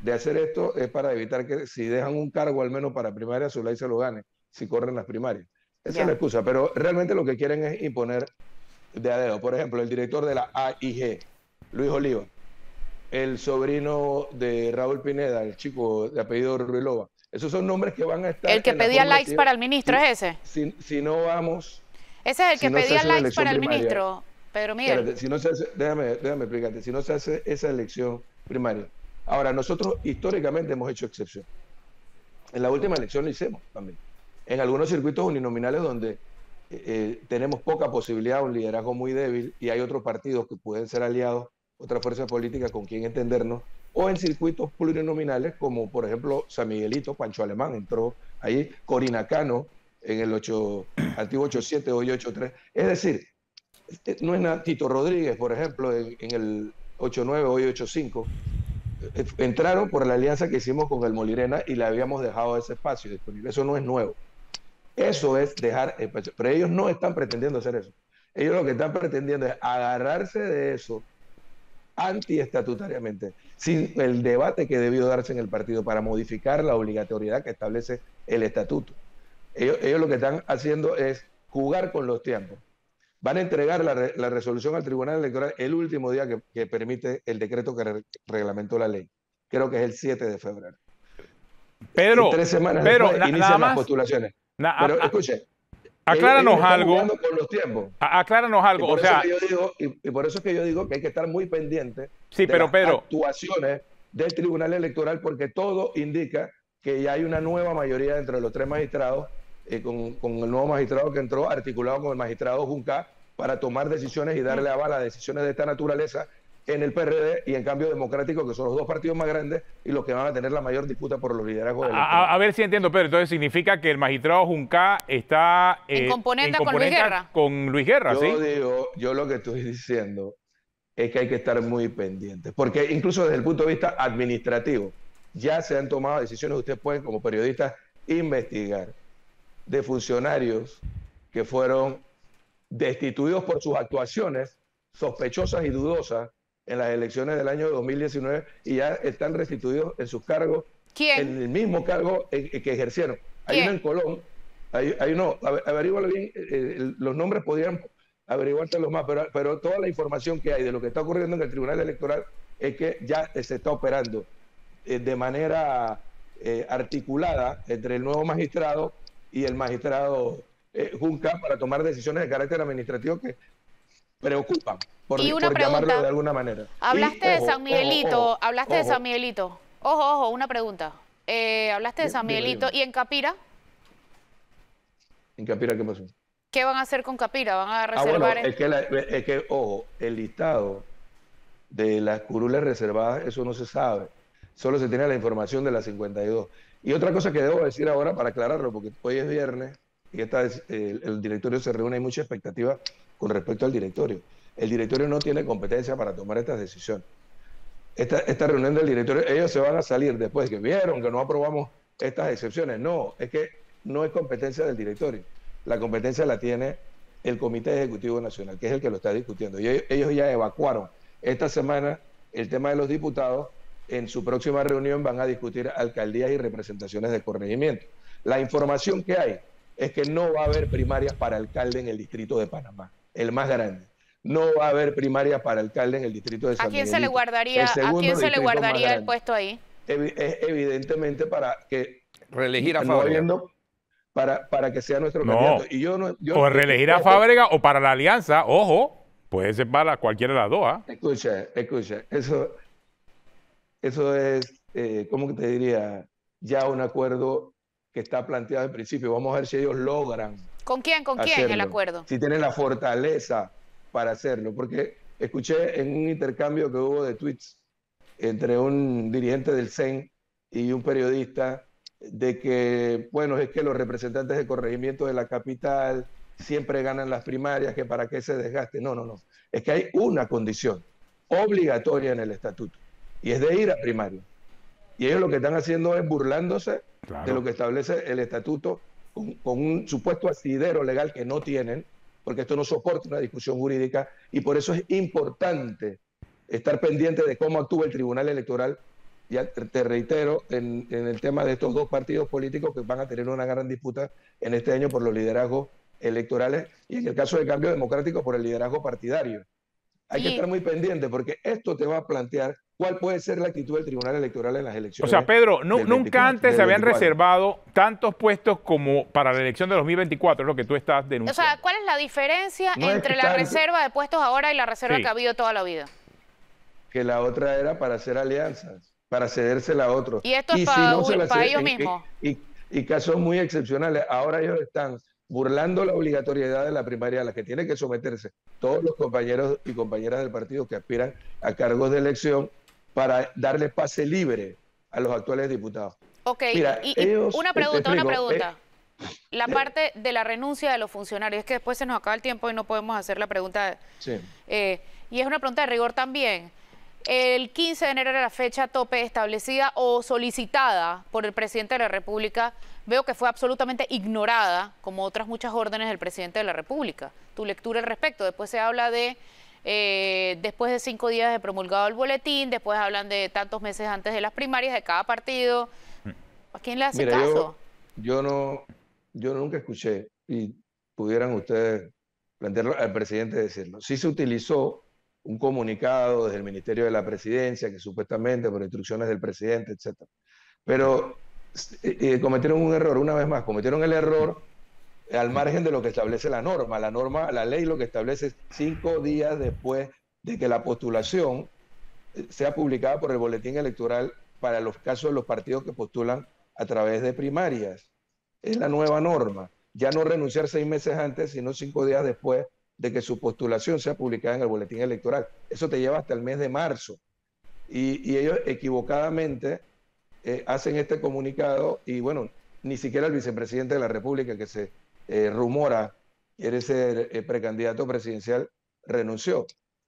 de hacer esto es para evitar que si dejan un cargo al menos para primaria, Zulay se lo gane, si corren las primarias. Esa es la excusa, pero realmente lo que quieren es imponer de a dedo. Por ejemplo, el director de la AIG, Luis Oliva, el sobrino de Raúl Pineda, el chico de apellido Ruilova. Esos son nombres que van a estar... El que pedía likes para el ministro, ¿es ese? Si no vamos... Ese es el que pedía likes para el ministro, Pedro Miguel. Espérate, si no se hace, déjame explicarte. Si no se hace esa elección primaria. Ahora, nosotros históricamente hemos hecho excepción. En la última elección lo hicimos también. En algunos circuitos uninominales donde tenemos poca posibilidad, un liderazgo muy débil, y hay otros partidos que pueden ser aliados, otras fuerzas políticas con quien entendernos, o en circuitos plurinominales como por ejemplo San Miguelito, Pancho Alemán entró ahí, Corina Cano en el antiguo 87, hoy 83. Es decir, no es nada, Tito Rodríguez, por ejemplo, en el 89, hoy 85, entraron por la alianza que hicimos con el Molirena y le habíamos dejado ese espacio disponible. Eso no es nuevo. Eso es dejar, pero ellos no están pretendiendo hacer eso. Ellos lo que están pretendiendo es agarrarse de eso antiestatutariamente, sin el debate que debió darse en el partido para modificar la obligatoriedad que establece el estatuto. Ellos lo que están haciendo es jugar con los tiempos. Van a entregar la resolución al Tribunal Electoral el último día que permite el decreto que reglamentó la ley. Creo que es el 7 de febrero. Pedro, 3 semanas después inician las postulaciones. Pero escuche, acláranos algo. Con los tiempos. Acláranos algo. Y por eso es que yo digo que hay que estar muy pendiente de las actuaciones del Tribunal Electoral, porque todo indica que ya hay una nueva mayoría entre los 3 magistrados, con el nuevo magistrado que entró, articulado con el magistrado Junca, para tomar decisiones y darle aval a decisiones de esta naturaleza en el PRD y en Cambio Democrático, que son los 2 partidos más grandes y los que van a tener la mayor disputa por los liderazgos del electorado. A ver si entiendo, Pedro. Entonces significa que el magistrado Junca está en componenda con Luis Guerra. Con Luis Guerra, ¿sí? Yo lo que estoy diciendo es que hay que estar muy pendientes, porque incluso desde el punto de vista administrativo ya se han tomado decisiones. Ustedes pueden, como periodistas, investigar de funcionarios que fueron destituidos por sus actuaciones sospechosas y dudosas en las elecciones del año 2019 y ya están restituidos en sus cargos. ¿Quién? En el mismo cargo que ejercieron. Hay uno en Colón, hay uno, averígualo bien, los nombres podrían averiguártelos más, pero toda la información que hay de lo que está ocurriendo en el Tribunal Electoral es que ya se está operando de manera articulada entre el nuevo magistrado y el magistrado Junca para tomar decisiones de carácter administrativo que preocupan, por llamarlo de alguna manera. Hablaste de San Miguelito, de San Miguelito. Ojo, una pregunta. Hablaste de San Miguelito, ¿y en Capira? ¿En Capira qué pasó? ¿Qué van a hacer con Capira? ¿Van a reservar? Ojo, el listado de las curules reservadas, eso no se sabe. Solo se tiene la información de las 52. Y otra cosa que debo decir ahora para aclararlo, porque hoy es viernes y el directorio se reúne, hay mucha expectativa con respecto al directorio. El directorio no tiene competencia para tomar estas decisiones. Esta reunión del directorio, ellos se van a salir después de que vieron que no aprobamos estas excepciones. No, es que no es competencia del directorio. La competencia la tiene el Comité Ejecutivo Nacional, que es el que lo está discutiendo. Y ellos ya evacuaron esta semana el tema de los diputados. En su próxima reunión van a discutir alcaldías y representaciones de corregimiento. La información que hay es que no va a haber primarias para alcalde en el distrito de Panamá, el más grande. No va a haber primarias para alcade en el distrito de San Miguelito. ¿A quién se le guardaría el puesto ahí? Evidentemente para que reelegir a Fábrega. Para que sea nuestro candidato. Y o reelegir a Fábrega o para la alianza, ojo, puede ser para cualquiera de las dos. Escucha, eso es, ¿cómo te diría? Ya un acuerdo que está planteado en principio. Vamos a ver si ellos logran. ¿Con quién el acuerdo? Si tienen la fortaleza para hacerlo. Porque escuché en un intercambio que hubo de tweets entre un dirigente del CEN y un periodista de que, bueno, es que los representantes de corregimiento de la capital siempre ganan las primarias, que para qué se desgaste. No. Es que hay una condición obligatoria en el estatuto y es de ir a primaria. Y ellos lo que están haciendo es burlándose de lo que establece el estatuto con un supuesto asidero legal que no tienen, porque esto no soporta una discusión jurídica y por eso es importante estar pendiente de cómo actúa el Tribunal Electoral. Ya te reitero, en el tema de estos 2 partidos políticos que van a tener una gran disputa en este año por los liderazgos electorales y en el caso de Cambio Democrático por el liderazgo partidario. Hay que estar muy pendiente porque esto te va a plantear cuál puede ser la actitud del Tribunal Electoral en las elecciones. O sea, Pedro, nunca antes se habían reservado tantos puestos como para la elección de 2024, es lo que tú estás denunciando. O sea, ¿cuál es la diferencia entre la reserva de puestos ahora y la reserva que ha habido toda la vida? Que la otra era para hacer alianzas, para cedérsela a otros. Y esto es para ellos mismos. Y casos muy excepcionales. Ahora ellos están burlando la obligatoriedad de la primaria a la que tienen que someterse todos los compañeros y compañeras del partido que aspiran a cargos de elección para darle pase libre a los actuales diputados. Ok, mira, una pregunta. La parte de la renuncia de los funcionarios, es que después se nos acaba el tiempo y no podemos hacer la pregunta. Sí. Y es una pregunta de rigor también. El 15 de enero era la fecha tope establecida o solicitada por el presidente de la República. Veo que fue absolutamente ignorada, como otras muchas órdenes del presidente de la República. Tu lectura al respecto. Después se habla de, después de 5 días de promulgado el boletín, después hablan de tantos meses antes de las primarias de cada partido. ¿A quién le hace caso? Yo nunca escuché, y pudieran ustedes plantearlo al presidente decirlo. Sí se utilizó un comunicado desde el Ministerio de la Presidencia, que supuestamente por instrucciones del presidente, etcétera. Pero cometieron un error, una vez más, cometieron el error al margen de lo que establece la norma. La ley lo que establece es 5 días después de que la postulación sea publicada por el boletín electoral para los casos de los partidos que postulan a través de primarias. Es la nueva norma. Ya no renunciar 6 meses antes, sino 5 días después de que su postulación sea publicada en el boletín electoral. Eso te lleva hasta el mes de marzo. Y ellos equivocadamente hacen este comunicado y bueno, ni siquiera el vicepresidente de la República, que se rumora quiere ser precandidato presidencial, renunció.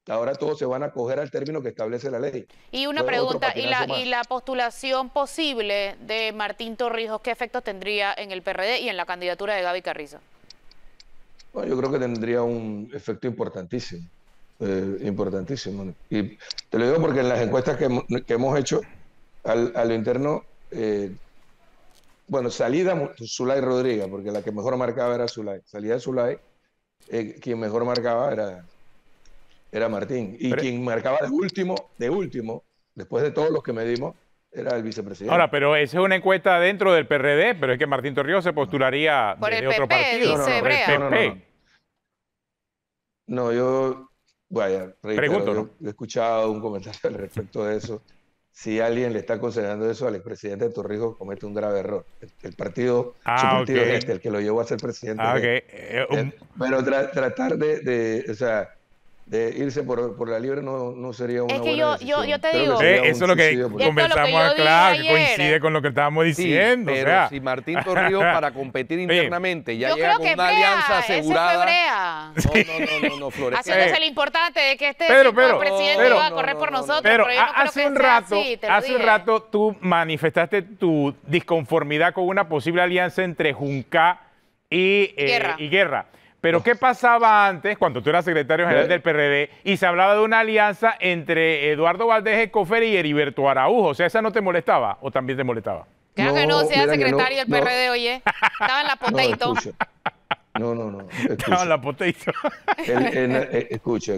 Ahora todos se van a acoger al término que establece la ley. Y una pregunta, ¿y la postulación posible de Martín Torrijos, qué efectos tendría en el PRD y en la candidatura de Gaby Carrizo? Bueno, yo creo que tendría un efecto importantísimo, importantísimo. Y te lo digo porque en las encuestas que hemos hecho a lo interno, bueno, salida Zulay Rodríguez, porque la que mejor marcaba era Zulay. Salida Zulay, quien mejor marcaba era Martín. Y quien marcaba de último, después de todos los que medimos, era el vicepresidente. Ahora, pero esa es una encuesta dentro del PRD, pero es que Martín Torrijos se postularía de otro partido. Dice Brea. No, yo, vaya, pregunto, ¿no? Yo he escuchado un comentario al respecto de eso. Si alguien le está aconsejando eso al expresidente Torrijos, comete un grave error. El partido, su partido es el que lo llevó a ser presidente. Pero tratar o sea, de irse por la libre no sería una buena decisión. yo te digo... eso es lo que conversamos acá, que coincide con lo que estábamos diciendo. Sí, pero si Martín Torrijos para competir internamente ya llega con una alianza asegurada... No, Flores. Haciéndose el importante de que este presidente va a correr por nosotros, pero yo no creo que sea así, hace un rato tú manifestaste tu disconformidad con una posible alianza entre Junca y Guerra. Pero ¿qué pasaba antes, cuando tú eras secretario general del PRD, y se hablaba de una alianza entre Eduardo Valdés Escofer y Heriberto Araújo? O sea, ¿esa no te molestaba o también te molestaba? Claro que no, sea secretario del PRD, oye. Estaba en la poteito. No. Estaba en la poteito. Escucha.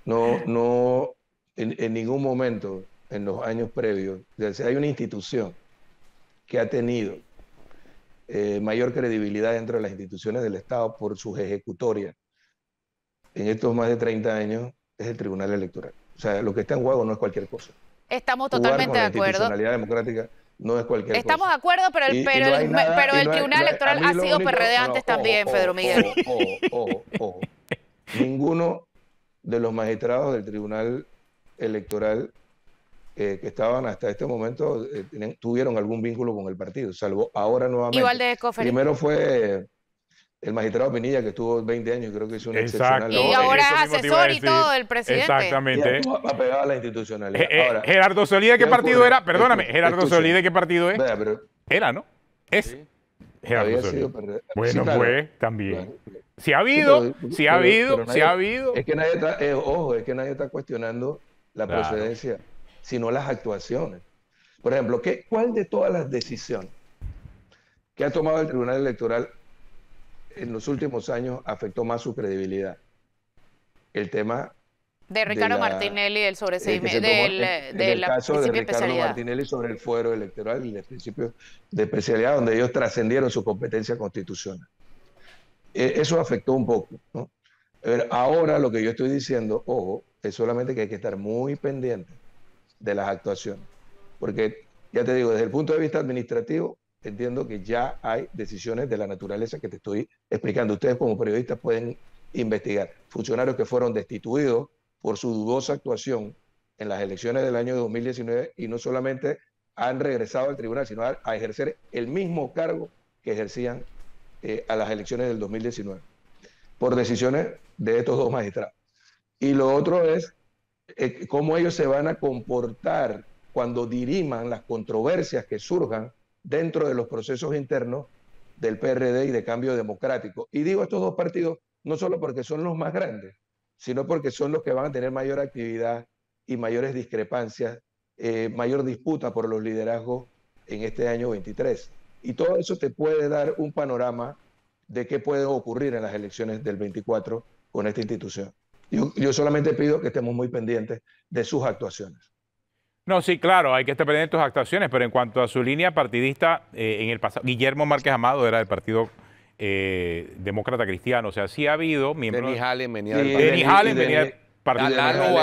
No, en ningún momento, en los años previos, hay una institución que ha tenido mayor credibilidad dentro de las instituciones del Estado por sus ejecutorias en estos más de 30 años es el Tribunal Electoral. O sea, lo que está en juego no es cualquier cosa. Estamos totalmente de acuerdo. La institucionalidad democrática no es cualquier cosa. Estamos de acuerdo, pero el Tribunal Electoral ha sido PRD antes también, Pedro Miguel. Ojo. Ninguno de los magistrados del Tribunal Electoral que estaban hasta este momento tuvieron algún vínculo con el partido, salvo ahora nuevamente. Igual de Escofer. Primero fue el magistrado Pinilla, que estuvo 20 años, creo que hizo un excepcional. Y ahora es asesor y todo del presidente. Exactamente. Apegado a la institucionalidad. Ahora, Gerardo Solí, ¿de qué partido era? Perdóname, Gerardo Solí, ¿de qué partido es? Era, ¿no? Es. Gerardo Solí. Bueno, pues, también. Si ha habido. Es que nadie está cuestionando la procedencia, sino las actuaciones. Por ejemplo, ¿cuál de todas las decisiones que ha tomado el Tribunal Electoral en los últimos años afectó más su credibilidad? El tema de Ricardo Martinelli del sobreseimiento del caso de Ricardo Martinelli sobre el fuero electoral y el principio de especialidad, donde ellos trascendieron su competencia constitucional. Eso afectó un poco, ¿no? Ahora lo que yo estoy diciendo, ojo, es solamente que hay que estar muy pendiente de las actuaciones, porque ya te digo, desde el punto de vista administrativo, entiendo que ya hay decisiones de la naturaleza que te estoy explicando. Ustedes como periodistas pueden investigar. Funcionarios que fueron destituidos por su dudosa actuación en las elecciones del año 2019 y no solamente han regresado al tribunal, sino a ejercer el mismo cargo que ejercían a las elecciones del 2019, por decisiones de estos dos magistrados. Y lo otro es cómo ellos se van a comportar cuando diriman las controversias que surjan dentro de los procesos internos del PRD y de Cambio Democrático. Y digo estos dos partidos no solo porque son los más grandes, sino porque son los que van a tener mayor actividad y mayores discrepancias, mayor disputa por los liderazgos en este año 23. Y todo eso te puede dar un panorama de qué puede ocurrir en las elecciones del 24 con esta institución. Yo solamente pido que estemos muy pendientes de sus actuaciones. No, sí, claro, hay que estar pendiente de tus actuaciones, pero en cuanto a su línea partidista, en el pasado, Guillermo Márquez Amado era del Partido Demócrata Cristiano, o sea, sí ha habido miembros... Denis Allen venía del partido. Lalo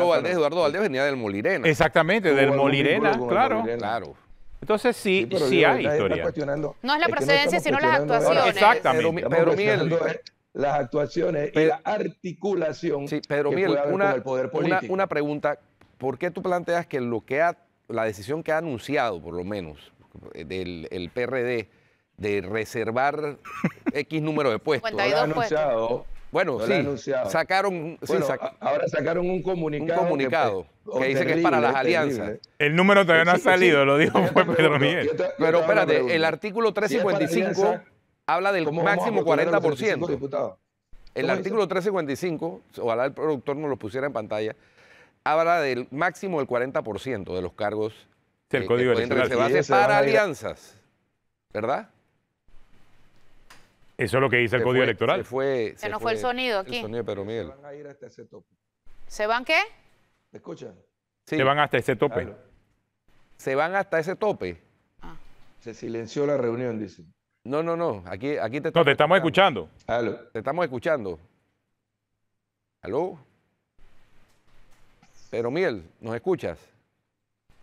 Valdés, Eduardo Valdés venía del Molirena. Exactamente, del Molirena, claro. Entonces sí hay historia. No es la procedencia, sino las actuaciones. Exactamente. Pedro Miguel, las actuaciones y la articulación sí, Pedro Miguel, con el poder político. Una pregunta, ¿por qué tú planteas que la decisión que ha anunciado, por lo menos, el PRD, de reservar X número de puestos? 52 puestos. Bueno, sí, sacaron... Ahora sacaron un comunicado que dice que es para las alianzas. El número todavía no ha salido, lo dijo Pedro Miguel. Pero espérate, el artículo 355 habla del máximo 40%. El artículo 355, ojalá el productor nos lo pusiera en pantalla, habla del máximo del 40% de los cargos que pueden reservarse para alianzas, ¿verdad? Eso es lo que dice el Código Electoral. Se nos fue el sonido aquí. El sonido de Pedro Miguel. Se van a ir hasta ese tope. ¿Se van qué? ¿Me escuchan? Sí. Se van hasta ese tope. Claro. ¿Se van hasta ese tope? Se silenció la reunión, dicen. No. Aquí te estamos escuchando. Aló. Te estamos escuchando. ¿Aló? Pedro Miguel, ¿nos escuchas?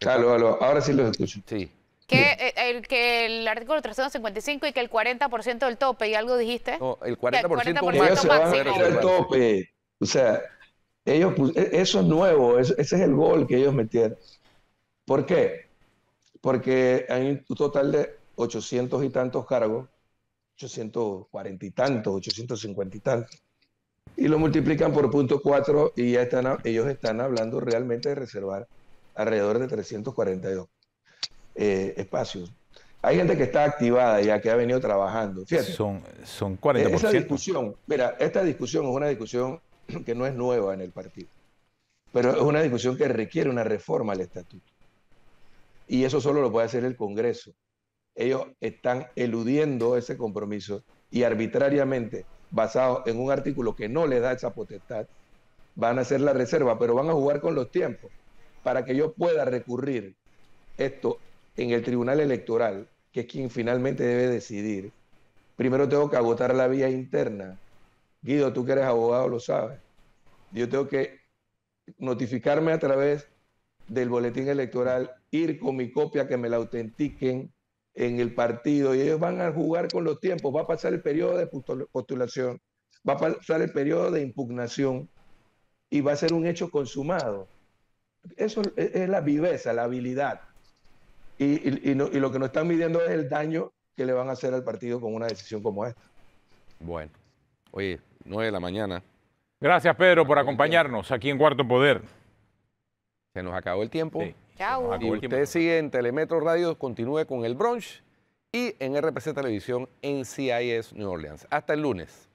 Aló. Ahora sí los escucho. Sí. Que el artículo 355 y que el 40% del tope, ¿y algo dijiste? No, el 40%, ellos se van máximo. al tope. O sea, ellos, eso es nuevo, ese es el gol que ellos metieron. ¿Por qué? Porque hay un total de 800 y tantos cargos, 840 y tantos, 850 y tantos, y lo multiplican por 0.4 y ya ellos están hablando realmente de reservar alrededor de 342 espacios. Hay gente que está activada ya, que ha venido trabajando. Fíjate, son 40%. Esa discusión, mira, esta discusión es una discusión que no es nueva en el partido, pero es una discusión que requiere una reforma al estatuto. Y eso solo lo puede hacer el Congreso. Ellos están eludiendo ese compromiso y arbitrariamente, basado en un artículo que no les da esa potestad, van a hacer la reserva, pero van a jugar con los tiempos para que yo pueda recurrir esto en el Tribunal Electoral, que es quien finalmente debe decidir. Primero tengo que agotar la vía interna. Guido, tú que eres abogado lo sabes. Yo tengo que notificarme a través del boletín electoral, ir con mi copia que me la autentiquen en el partido y ellos van a jugar con los tiempos. Va a pasar el periodo de postulación, va a pasar el periodo de impugnación y va a ser un hecho consumado. Eso es la viveza, la habilidad. Y lo que nos están midiendo es el daño que le van a hacer al partido con una decisión como esta. Bueno, oye, 9 de la mañana. Gracias, Pedro, por acompañarnos aquí en Cuarto Poder. Se nos acabó el tiempo. Sí. Chao. Y usted sigue en Telemetro Radio, continúe con el brunch y en RPC Televisión en CIS New Orleans. Hasta el lunes.